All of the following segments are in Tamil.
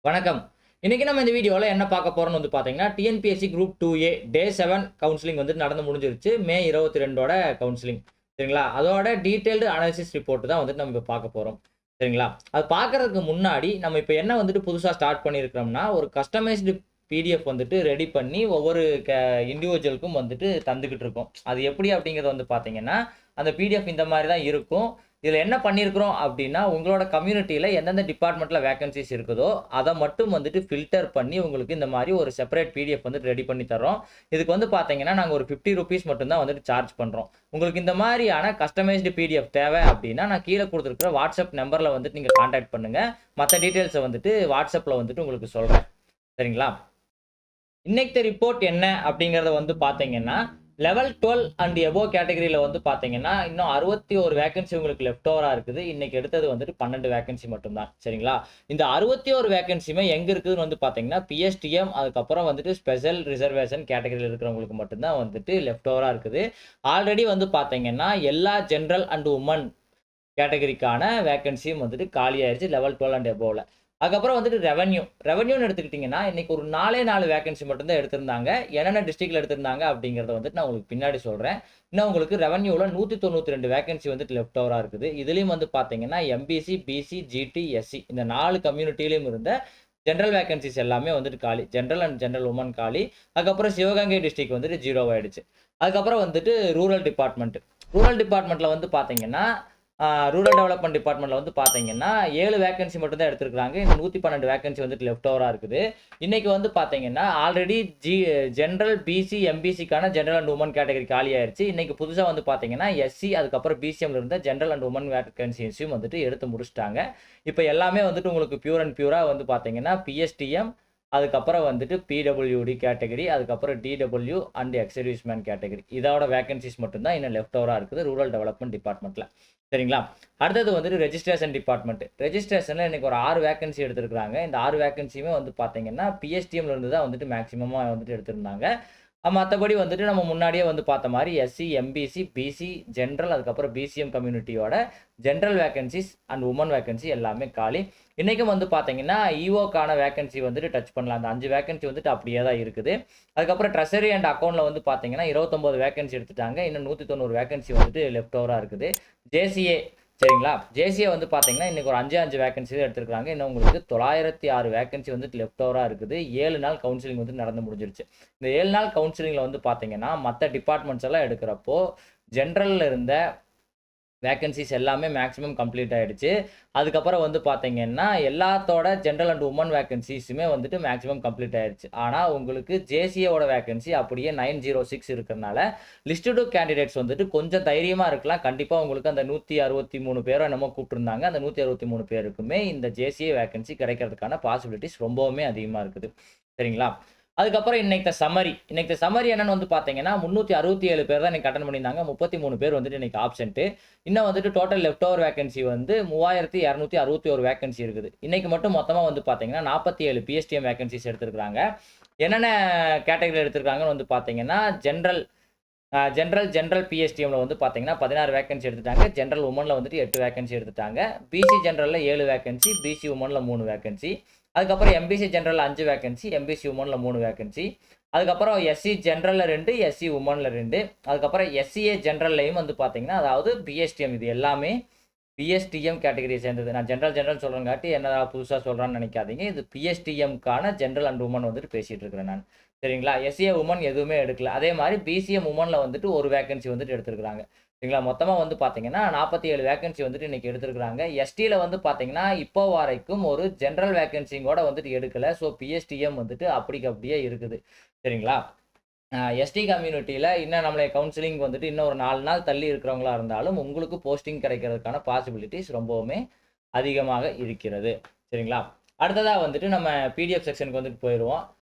வணக்கம். இன்னைக்கு நம்ம இந்த வீடியோல என்ன பார்க்க போறோம்னு வந்து பார்த்தீங்கன்னா, டிஎன்பிஎஸ்சி குரூப் 2A டே 7 கவுன்சிலிங் வந்து நடந்து முடிஞ்சிருச்சு. மே 22ஓட கவுன்சிலிங். சரிங்களா? அதோட டீட்டெயில்டு அனாலிசிஸ் ரிப்போர்ட் தான் வந்துட்டு நம்ம இப்ப பார்க்க போறோம். சரிங்களா? அது பார்க்கறதுக்கு முன்னாடி நம்ம இப்ப என்ன வந்துட்டு புதுசா ஸ்டார்ட் பண்ணியிருக்கிறோம்னா, ஒரு கஸ்டமைஸ்டு பிடிஎஃப் வந்துட்டு ரெடி பண்ணி ஒவ்வொரு இண்டிவிஜுவலுக்கும் வந்துட்டு தந்துகிட்டு இருக்கோம். அது எப்படி அப்படிங்கிறது வந்து பார்த்தீங்கன்னா, அந்த பிடிஎஃப் இந்த மாரி தான் இருக்கும். இதுல என்ன பண்ணியிருக்கிறோம் அப்டின்னா, உங்களோட கம்யூனிட்டில எந்தெந்த டிபார்ட்மெண்ட்ல வேக்கன்ஸிஸ் இருக்குதோ, அத மட்டும் வந்துட்டு ஃபில்டர் பண்ணி உங்களுக்கு இந்த மாரி ஒரு செப்பரேட் பிடிஎஃப் வந்து ரெடி பண்ணி தர்றோம். இதுக்கு வந்து பார்த்தீங்கன்னா, நாங்க ஒரு ₹50 மட்டும் தான் வந்துட்டு சார்ஜ் பண்றோம். உங்களுக்கு இந்த மாரியான கஸ்டமைஸ்டு பிடிஎஃப் தேவை அப்டின்னா, நான் கீழ குடுத்திருக்கிற வாட்ஸ்அப் நம்பர்ல வந்துட்டு நீங்க கான்டாக்ட் பண்ணுங்க. மத்த டீட்டெயில்ஸ வந்துட்டு வாட்ஸ்அப்ல வந்துட்டு உங்களுக்கு சொல்றேன். சரிங்களா? இன்னைக்கு ரிப்போர்ட் என்ன அப்படிங்கிறத வந்து பார்த்தீங்கன்னா, லெவல் 12 அண்ட் எபோவ் கேட்டகரியில வந்து பார்த்தீங்கன்னா, இன்னும் 61 வேக்கன்சி உங்களுக்கு லெஃப்ட் ஓவரா இருக்குது. இன்னைக்கு எடுத்தது வந்துட்டு 12 வேக்கன்சி மட்டும் தான். சரிங்களா? இந்த 61 வேக்கன்சியுமே எங்க இருக்குதுன்னு வந்து பார்த்தீங்கன்னா, பிஎஸ்டிஎம் அதுக்கப்புறம் வந்துட்டு ஸ்பெஷல் ரிசர்வேஷன் கேட்டகரியில இருக்கிறவங்களுக்கு மட்டும் தான் வந்துட்டு லெஃப்ட் ஓவரா இருக்குது. ஆல்ரெடி வந்து பார்த்தீங்கன்னா, எல்லா ஜெனரல் அண்ட் வுமன் கேட்டகரிக்கான வேக்கன்சியும் வந்துட்டு காலி ஆயிருச்சு லெவல் 12 அண்ட் எபோவ்ல. அதுக்கப்புறம் வந்துட்டு ரெவென்யூன்னு எடுத்துக்கிட்டீங்கன்னா, இன்னைக்கு ஒரு 4 வேக்கன்சி மட்டும் தான் எடுத்திருந்தாங்க. என்னென்ன டிஸ்ட்ரிக்ட்ல எடுத்திருந்தாங்க அப்படிங்கிறத வந்துட்டு நான் உங்களுக்கு பின்னாடி சொல்றேன். இன்னும் உங்களுக்கு ரெவென்யூல 192 வேக்கன்சி வந்துட்டு லெஃப்ட் ஓவரா இருக்குது. இதுலயும் வந்து பார்த்தீங்கன்னா, எம்பிசி, பிசி, ஜிடி, எஸ்சி இந்த 4 கம்யூனிட்டிலயும் இருந்த ஜெனரல் வேக்கன்சிஸ் எல்லாமே வந்துட்டு காலி. ஜெனரல் அண்ட் ஜெனரல் வுமன் காலி. அதுக்கப்புறம் சிவகங்கை டிஸ்ட்ரிக்ட் வந்துட்டு 0 ஆயிடுச்சு. அதுக்கப்புறம் வந்துட்டு ரூரல் டிபார்ட்மெண்ட். ரூரல் டிபார்ட்மெண்ட்ல வந்து பார்த்தீங்கன்னா ரூரல் டெவலப்மெண்ட் டிபார்ட்மெண்ட்ல வந்து பார்த்தீங்கன்னா, 7 வேக்கன்சி மட்டும் தான் எடுத்திருக்காங்க. இன்னும் 112 வேக்கன்சி வந்துட்டு லெஃப்ட் ஓவரா இருக்குது. இன்னைக்கு வந்து பார்த்தீங்கன்னா, ஆல்ரெடி ஜெனரல், பிசி, எம்பிசிக்கான ஜெனரல் அண்ட் வுமன் கேட்டகரி காலி ஆயிருச்சு. இன்னைக்கு புதுசா வந்து பார்த்தீங்கன்னா, எஸ்சி அதுக்கப்புறம் பிசிஎம்ல இருந்த ஜெனரல் அண்ட் வுமன் வேக்கன்சிஸையும் வந்துட்டு எடுத்து முடிச்சுட்டாங்க. இப்ப எல்லாமே வந்துட்டு உங்களுக்கு பியூர் அண்ட் பியூரா வந்து பார்த்தீங்கன்னா, பிஎஸ்டிஎம் அதுக்கப்புறம் வந்துட்டு பிடபிள்யூடி கேட்டகரி, அதுக்கப்புறம் DW and X serviceman category. இதோட வேக்கன்சிஸ் மட்டும் தான் இன்னும் லெஃப்ட் ஓவரா இருக்குது ரூரல் டெவலப்மெண்ட் டிபார்ட்மெண்ட்ல. சரிங்களா? அடுத்தது வந்துட்டு ரெஜிஸ்ட்ரேஷன் டிபார்ட்மெண்ட். ரெஜிஸ்ட்ரேஷன்ல இன்னைக்கு ஒரு 6 வேக்கன்சி எடுத்திருக்காங்க. இந்த 6 வேக்கன்சியுமே வந்து பார்த்தீங்கன்னா, பிஎஸ்டிஎம்ல இருந்து தான் வந்துட்டு மேக்ஸிமமா வந்துட்டு எடுத்திருந்தாங்க. மத்தபடி வந்துட்டு நம்ம முன்னாடியே வந்து பார்த்த மாரி எஸ்சி, எம்பிசி, பிசி, ஜெனரல் அதுக்கப்புறம் பிசிஎம் கம்யூனிட்டியோட general vacancies and women vacancy எல்லாமே காலி. இன்னைக்கும் வந்து பார்த்தீங்கன்னா, இஓக்கான வேக்கன்சி வந்துட்டு டச் பண்ணல. அந்த 5 வேக்கன்சி வந்துட்டு அப்படியே தான் இருக்குது. அதுக்கப்புறம் ட்ரெஷரி அண்ட் அக்கவுண்ட்ல வந்து பார்த்தீங்கன்னா, 29 வேக்கன்சி எடுத்துட்டாங்க. இன்னும் 190 வேக்கன்சி வந்துட்டு லெஃப்ட் ஓவரா இருக்குது. ஜேசிஏ சரிங்களா? ஜேசிஏ வந்து பார்த்தீங்கன்னா, இன்னைக்கு ஒரு 5 வேக்கன்சி தான் எடுத்திருக்காங்க. இன்னும் உங்களுக்கு 906 வேக்கன்சி வந்துட்டு லெஃப்ட் ஓவரா இருக்குது. 7 நாள் கவுன்சிலிங் வந்து நடந்து முடிஞ்சிருச்சு. இந்த 7 நாள் கவுன்சிலிங்ல வந்து பார்த்தீங்கன்னா, மத்த டிபார்ட்மெண்ட்ஸ் எல்லாம் எடுக்கிறப்போ, ஜெனரல்ல இருந்த வேக்கன்சிஸ் எல்லாமே மேக்ஸிமம் கம்ப்ளீட் ஆயிடுச்சு. அதுக்கப்புறம் வந்து பார்த்தீங்கன்னா, எல்லாத்தோட ஜெனரல் அண்ட் வுமன் வேக்கன்சிஸுமே வந்துட்டு மேக்ஸிமம் கம்ப்ளீட் ஆயிருச்சு. ஆனா, உங்களுக்கு ஜேசிஏவோட வேக்கன்சி அப்படியே 906 இருக்கிறனால, லிஸ்டட் கேண்டிடேட்ஸ் வந்துட்டு கொஞ்சம் தைரியமா இருக்கலாம். கண்டிப்பா உங்களுக்கு அந்த 163 பேரோ என்னமோ கூப்பிட்டுருந்தாங்க. அந்த 163 பேருக்குமே இந்த ஜேசிஏ வேக்கன்சி கிடைக்கிறதுக்கான பாசிபிலிட்டிஸ் ரொம்பவுமே அதிகமா இருக்குது. சரிங்களா? அதுக்கப்புறம் இன்னைக்கு சம்மரி என்னன்னு வந்து பார்த்தீங்கன்னா, 367 பேர் தான் இன்னைக்கு அட்டெண்ட் பண்ணியிருந்தாங்க. 33 பேர் வந்துட்டு இன்னைக்கு ஆப்சென்ட். இன்னும் வந்துட்டு டோட்டல் லெஃப்ட் ஓவர் வேக்கன்சி வந்து 3261 வேக்கன்சி இருக்குது. இன்னைக்கு மட்டும் மொத்தமா வந்து பார்த்தீங்கன்னா, 47 பிஎஸ்டிஎம் வேக்கன்சிஸ் எடுத்திருக்காங்க. என்னென்ன கேட்டகரில எடுத்திருக்காங்கன்னு வந்து பார்த்தீங்கன்னா, ஜெனரல் பிஎஸ்டிஎம்ல வந்து பார்த்தீங்கன்னா 16 வேக்கன்சி எடுத்துட்டாங்க. ஜெனரல் வுமன்ல வந்துட்டு 8 வேக்கன்சி எடுத்துட்டாங்க. பிசி ஜெனரல்ல 7 வேக்கன்சி, பிசி வுமன்ல 3 வேக்கன்சி. அதுக்கப்புறம் எம்பிசி ஜெனரல்ல 5 வேக்கன்சி, எம்பிசி வுமன்ல 3 வேக்கன்சி. அதுக்கப்புறம் எஸ்சி ஜெனரல்ல 2, எஸ்சி வுமன்ல 2. அதுக்கப்புறம் எஸ்சிஏ ஜெனரல்லையும் வந்து பார்த்தீங்கன்னா, அதாவது பிஎஸ்டிஎம் இது எல்லாமே பிஎஸ்டிஎம் கேட்டகரியை சேர்ந்தது. நான் ஜெனரல் சொல்றேங்காட்டி என்னடா புதுசா சொல்றான்னு நினைக்காதீங்க. இது பிஎஸ்டிஎம்க்கான ஜெனரல் அண்ட் வுமன் வந்துட்டு பேசிட்டு இருக்கிறேன் நான். சரிங்களா? எஸ்சிஏ வுமன் எதுவுமே எடுக்கல. அதே மாரி பிசிஎம் வுமன்ல வந்துட்டு ஒரு வேக்கன்சி வந்துட்டு எடுத்திருக்காங்க. சரிங்களா? மொத்தமா வந்து பார்த்தீங்கன்னா, 47 வேக்கன்சி வந்துட்டு இன்னைக்கு எடுத்திருக்காங்க. எஸ்டில வந்து பார்த்தீங்கன்னா, இப்போ வரைக்கும் ஒரு ஜெனரல் வேக்கன்சியும் கூட வந்துட்டு எடுக்கல. ஸோ பிஎஸ்டிஎம் வந்துட்டு அப்படிக்கு அப்படியே இருக்குது. சரிங்களா? எஸ்டி கம்யூனிட்டியில இன்னும் நம்மளை கவுன்சிலிங் வந்துட்டு இன்னும் ஒரு 4 நாள் தள்ளி இருக்கிறவங்களா இருந்தாலும், உங்களுக்கு போஸ்டிங் கிடைக்கிறதுக்கான பாசிபிலிட்டிஸ் ரொம்பவுமே அதிகமாக இருக்கிறது. சரிங்களா? அடுத்ததா வந்துட்டு நம்ம பிடிஎஃப் செக்ஷனுக்கு வந்துட்டு போயிருவோம்.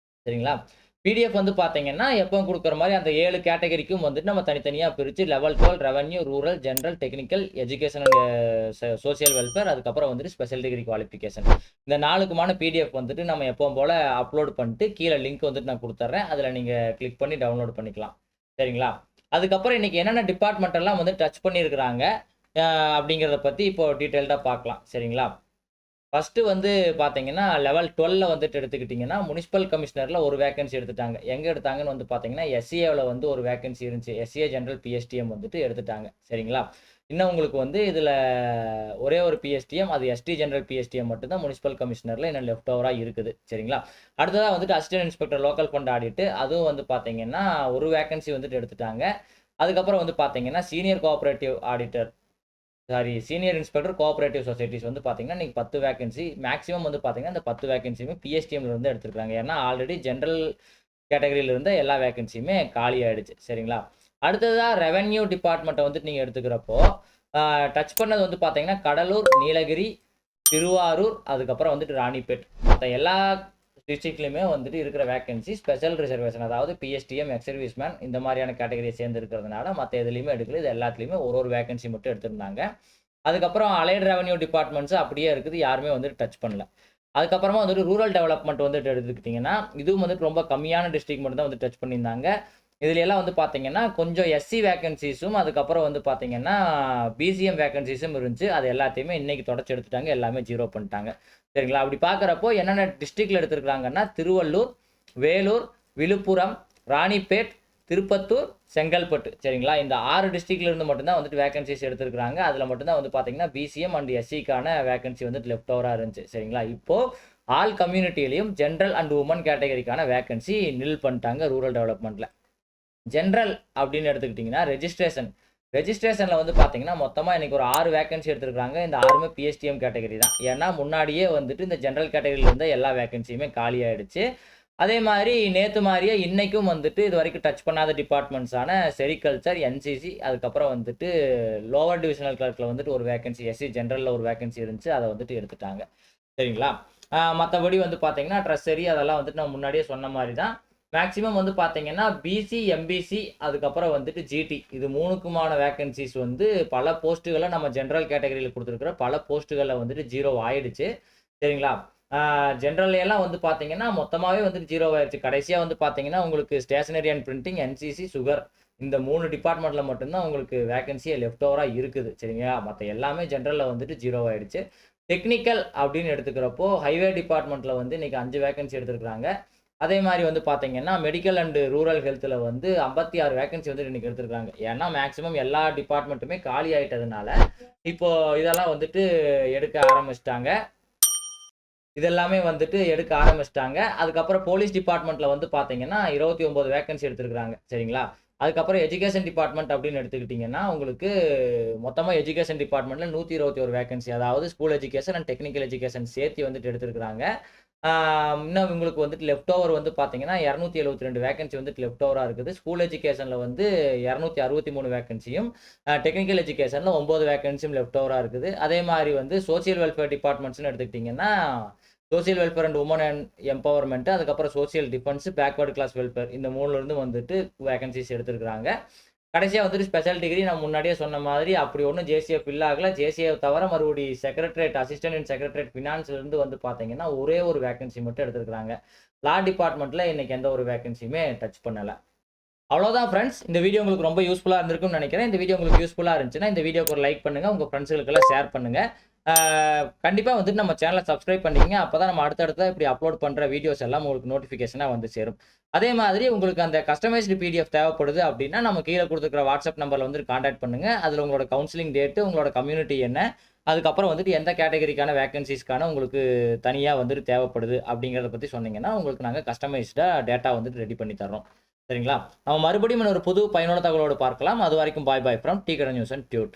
சரிங்களா? பிடிஎஃப் வந்து பார்த்தீங்கன்னா, எப்பவும் குடுக்குற மாரி அந்த 7 கேட்டகரிக்கும் வந்துட்டு நம்ம தனித்தனியா பிரிச்சு level 12 revenue, rural, general, technical, education and social welfare அதுக்கப்புறம் வந்துட்டு ஸ்பெஷல் டிகிரி குவாலிஃபிகேஷன். இந்த 4க்குமான பிடிஎஃப் வந்துட்டு நம்ம எப்பவும் போல அப்லோட் பண்ணிட்டு கீழ லிங்க் வந்துட்டு நான் குடுத்துர்றேன். அதுல நீங்க கிளிக் பண்ணி டவுன்லோட் பண்ணிக்கலாம். சரிங்களா? அதுக்கப்புறம் இன்னைக்கு என்னென்ன டிபார்ட்மெண்ட் எல்லாம் வந்து டச் பண்ணியிருக்கிறாங்க, அப்படிங்கிறத பத்தி இப்போ டீட்டெயில்டா பார்க்கலாம். சரிங்களா? ஃபர்ஸ்ட்டு வந்து பார்த்தீங்கன்னா, லெவல் 12ல வந்துட்டு எடுத்துக்கிட்டீங்கன்னா, முனிசிபல் கமிஷனர்ல ஒரு வேக்கன்சி எடுத்துட்டாங்க. எங்க எடுத்தாங்கன்னு வந்து பார்த்தீங்கன்னா, எஸ்சிஏல வந்து ஒரு வேக்கன்சி இருந்துச்சு. எஸ்சிஏ ஜெனரல் பிஎஸ்டிஎம் வந்துட்டு எடுத்துட்டாங்க. சரிங்களா? இன்னும் உங்களுக்கு வந்து இதுல ஒரே ஒரு பிஎஸ்டிஎம், அது எஸ்டி ஜெனரல் பிஎஸ்டிஎம் மட்டும் தான் முனிசிபல் கமிஷனர்ல இன்னும் லெஃப்ட் ஓவரா இருக்குது. சரிங்களா? அடுத்ததா வந்துட்டு assistant inspector local fund audit அதுவும் வந்து பார்த்தீங்கன்னா, ஒரு வேக்கன்சி வந்துட்டு எடுத்துட்டாங்க. அதுக்கப்புறம் வந்து பார்த்தீங்கன்னா, senior cooperative auditor senior inspector cooperative societies வந்து பார்த்தீங்கன்னா, இன்னைக்கு 10 வேக்கன்சி மேக்ஸிமம் வந்து பார்த்தீங்கன்னா, இந்த 10 வேக்கன்சியுமே பிஎஸ்டிஎம்ல இருந்து எடுத்திருக்காங்க. ஏன்னா, ஆல்ரெடி ஜெனரல் கேட்டகரியில இருந்த எல்லா வேக்கன்சியுமே காலி ஆயிடுச்சு. சரிங்களா? அடுத்ததா ரெவென்யூ டிபார்ட்மெண்ட்ட வந்துட்டு நீங்க எடுத்துக்கிறப்போ, டச் பண்ணது வந்து பார்த்தீங்கன்னா, கடலூர், நீலகிரி, திருவாரூர், அதுக்கப்புறம் வந்துட்டு ராணிப்பேட். மத்த எல்லா டிஸ்ட்ரிக்ட்லயுமே வந்துட்டு இருக்கிற வேக்கன்சி ஸ்பெஷல் ரிசர்வேஷன். அதாவது பிஎஸ்டிஎம், எக்ஸ் சர்வீஸ் மேன் இந்த மாதிரியான கேட்டகரியை சேர்ந்து இருக்கிறதுனால, மத்த எதுலயுமே எடுக்கல. இது எல்லாத்துலயுமே ஒரு வேக்கன்சி மட்டும் எடுத்திருந்தாங்க. அதுக்கப்புறம் அலைடு ரெவென்யூ டிபார்ட்மெண்ட்ஸ் அப்படியே இருக்குது. யாருமே வந்துட்டு டச் பண்ணல. அதுக்கப்புறமா வந்துட்டு ரூரல் டெவலப்மெண்ட் வந்துட்டு எடுத்துக்கிட்டீங்கன்னா, இதுவும் வந்துட்டு ரொம்ப கம்மியான டிஸ்ட்ரிக்ட் மட்டும் தான் வந்து டச் பண்ணியிருந்தாங்க. இதுல எல்லாம் வந்து பார்த்தீங்கன்னா, கொஞ்சம் எஸ்சி வேக்கன்சிஸும், அதுக்கப்புறம் வந்து பார்த்தீங்கன்னா, பிசிஎம் வேக்கன்சிஸும் இருந்துச்சு. அது எல்லாத்தையுமே இன்னைக்கு தொடச்சு எடுத்துட்டாங்க. எல்லாமே 0 பண்ணிட்டாங்க. சரிங்களா? அப்படி பார்க்குறப்போ என்னென்ன டிஸ்ட்ரிக்ட்ல எடுத்திருக்காங்கன்னா, திருவள்ளூர், வேலூர், விழுப்புரம், ராணிப்பேட், திருப்பத்தூர், செங்கல்பட்டு. சரிங்களா? இந்த 6 டிஸ்ட்ரிக்ட்ல இருந்து மட்டும் தான் வந்துட்டு வேக்கன்சிஸ் எடுத்திருக்காங்க. அதுல மட்டும் தான் வந்து பார்த்தீங்கன்னா, பிசிஎம் அண்ட் எஸ்சிக்கான வேக்கன்சி வந்துட்டு லெஃப்ட் ஓவரா இருந்துச்சு. சரிங்களா? இப்போ ஆல் கம்யூனிட்டிலயும் ஜெனரல் அண்ட் வுமன் கேட்டகரிக்கான வேக்கன்சி நில் பண்ணிட்டாங்க ரூரல் டெவலப்மெண்ட்ல. ஜெனரல் அப்படின்னு எடுத்துக்கிட்டிங்கன்னா, ரெஜிஸ்ட்ரேஷன்ல வந்து பார்த்தீங்கன்னா, மொத்தமா இன்னைக்கு ஒரு 6 வேக்கன்சி எடுத்திருக்காங்க. இந்த 6மே பிஎஸ்டிஎம் கேட்டகரி தான். ஏன்னா, முன்னாடியே வந்துட்டு இந்த ஜெனரல் கேட்டகரியில இருந்த எல்லா வேக்கன்சியுமே காலி ஆயிடுச்சு. அதே மாதிரி நேத்து மாரியே இன்னைக்கும் வந்துட்டு இதுவரைக்கும் டச் பண்ணாத டிபார்ட்மெண்ட்ஸான செரிகல்ச்சர், என்சிசி, அதுக்கப்புறம் வந்துட்டு லோவர் டிவிஷனல் கிளர்க்ல வந்துட்டு ஒரு வேக்கன்சி, எஸ்சி ஜெனரல்ல ஒரு வேக்கன்சி இருந்துச்சு. அத வந்துட்டு எடுத்துட்டாங்க. சரிங்களா? மத்தபடி வந்து பார்த்தீங்கன்னா, ட்ரெஸரி அதெல்லாம் வந்துட்டு நான் முன்னாடியே சொன்ன மாரி தான். மேக்ஸிமம் வந்து பார்த்தீங்கன்னா, பிசி, எம்பிசி அதுக்கப்புறம் வந்துட்டு ஜிடி இது 3க்குமான வேக்கன்சிஸ் வந்து பல போஸ்ட்டுகள நம்ம ஜெனரல் கேட்டகரியில குடுத்துருக்கிற பல போஸ்ட்டுகள்ல வந்துட்டு 0 ஆயிடுச்சு. சரிங்களா? ஜெனரல் எல்லாம் வந்து பார்த்தீங்கன்னா, மொத்தமாவே வந்துட்டு 0 ஆயிருச்சு. கடைசியா வந்து பார்த்தீங்கன்னா, உங்களுக்கு stationery and printing, NCC, sugar இந்த 3 டிபார்ட்மெண்ட்ல மட்டும் தான் உங்களுக்கு வேக்கன்சியே லெஃப்ட் ஓவரா இருக்குது. சரிங்களா? மத்த எல்லாமே ஜெனரல்ல வந்துட்டு 0 ஆயிடுச்சு. டெக்னிக்கல் அப்படின்னு எடுத்துக்கிறப்போ, ஹைவே டிபார்ட்மெண்ட்ல வந்து இன்னைக்கு 5 வேக்கன்சி எடுத்திருக்காங்க. அதே மாரி வந்து பார்த்தீங்கன்னா, மெடிக்கல் அண்ட் ரூரல் ஹெல்த்ல வந்து 56 வேக்கன்சி வந்து இன்னைக்கு எடுத்திருக்காங்க. ஏன்னா, மேக்ஸிமம் எல்லா டிபார்ட்மெண்ட்டுமே காலி ஆயிட்டதுனால, இப்போ இதெல்லாம் வந்துட்டு எடுக்க ஆரம்பிச்சுட்டாங்க. இதெல்லாமே வந்துட்டு எடுக்க ஆரம்பிச்சுட்டாங்க. அதுக்கப்புறம் போலீஸ் டிபார்ட்மெண்ட்ல வந்து பார்த்தீங்கன்னா, 29 வேக்கன்சி எடுத்திருக்காங்க. சரிங்களா? அதுக்கப்புறம் எஜுகேஷன் டிபார்ட்மெண்ட் அப்படின்னு எடுத்துக்கிட்டீங்கன்னா, உங்களுக்கு மொத்தமா எஜுகேஷன் டிபார்ட்மெண்ட்ல 121 வேக்கன்சி. அதாவது school education and technical education சேர்த்து வந்துட்டு எடுத்திருக்காங்க. இன்னும் உங்களுக்கு வந்துட்டு லெஃப்ட் ஓவர் வந்து பார்த்தீங்கன்னா, 272 வேக்கன்சி வந்துட்டு லெஃப்ட் ஓவரா இருக்குது. ஸ்கூல் எஜுகேஷன்ல வந்து 263 வேக்கன்சியும், டெக்னிக்கல் எஜுகேஷன்ல 9 வேக்கன்சியும் லெஃப்ட் ஓவரா இருக்குது. அதே மாரி வந்து சோசியல் வெல்ஃபேர் டிபார்ட்மெண்ட்ஸ்ன்னு எடுத்துக்கிட்டீங்கன்னா, social welfare and women and empowerment, அதுக்கப்புறம் social defence, backward class welfare இந்த 3ல இருந்து வந்துட்டு வேக்கன்சிஸ் எடுத்திருக்காங்க. கடைசியா வந்துட்டு ஸ்பெஷல் டிகிரி நான் முன்னாடியே சொன்ன மாதிரி அப்படி ஒண்ணும் ஜேசிஏ ஃபில் ஆகல. ஜேசிஏ தவிர மறுபடி செக்ரட்டரியேட், அசிஸ்டன்ட் இன் செக்ரட்டரியேட் ஃபினான்ஸ்ல இருந்து வந்து பார்த்தீங்கன்னா, ஒரே ஒரு வேக்கன்சி மட்டும் எடுத்திருக்காங்க. லா டிபார்ட்மெண்ட்ல இன்னைக்கு எந்த ஒரு வேக்கன்சியுமே டச் பண்ணல. அவ்வளோதான் ஃப்ரெண்ட்ஸ். இந்த வீடியோ உங்களுக்கு ரொம்ப யூஸ்ஃபுல்லா இருந்திருக்கும்னு நினைக்கிறேன். இந்த வீடியோ உங்களுக்கு யூஸ்ஃபுல்லா இருந்துச்சுன்னா, இந்த வீடியோக்கு ஒரு லைக் பண்ணுங்க. உங்க ஃப்ரெண்ட்ஸ்களுக்கெல்லாம் ஷேர் பண்ணுங்க. கண்டிப்பா வந்துட்டு நம்ம சேனலை சப்ஸ்கிரைப் பண்ணிக்கங்க. அப்பதான் நம்ம அடுத்தடுத்த இப்படி அப்லோட் பண்ற வீடியோஸ் எல்லாம் உங்களுக்கு நோட்டிஃபிகேஷனா வந்து சேரும். அதே மாதிரி உங்களுக்கு அந்த கஸ்டமைஸ்டு பிடிஎஃப் தேவைப்படுது அப்படின்னா, நம்ம கீழ குடுத்துருக்கிற வாட்ஸ்அப் நம்பர்ல வந்து கான்டாக்ட் பண்ணுங்க. அதுல உங்களோட கவுன்சிலிங் டேட், உங்களோட கம்யூனிட்டி என்ன, அதுக்கப்புறம் வந்துட்டு எந்த கேட்டகரிக்கான வேக்கன்சிஸ்க்கான உங்களுக்கு தனியா வந்துட்டு தேவைப்படுது அப்படிங்கிறத பத்தி சொன்னீங்கன்னா, உங்களுக்கு நாங்க கஸ்டமைஸ்டா டேட்டா வந்துட்டு ரெடி பண்ணி தர்றோம். சரிங்களா? நம்ம மறுபடியும் ஒரு புது பயனுள்ள தகவலோடு பார்க்கலாம். அது வரைக்கும் பாய் ஃப்ரம் டீ கடை நியூஸ் அண்ட் டியூட்.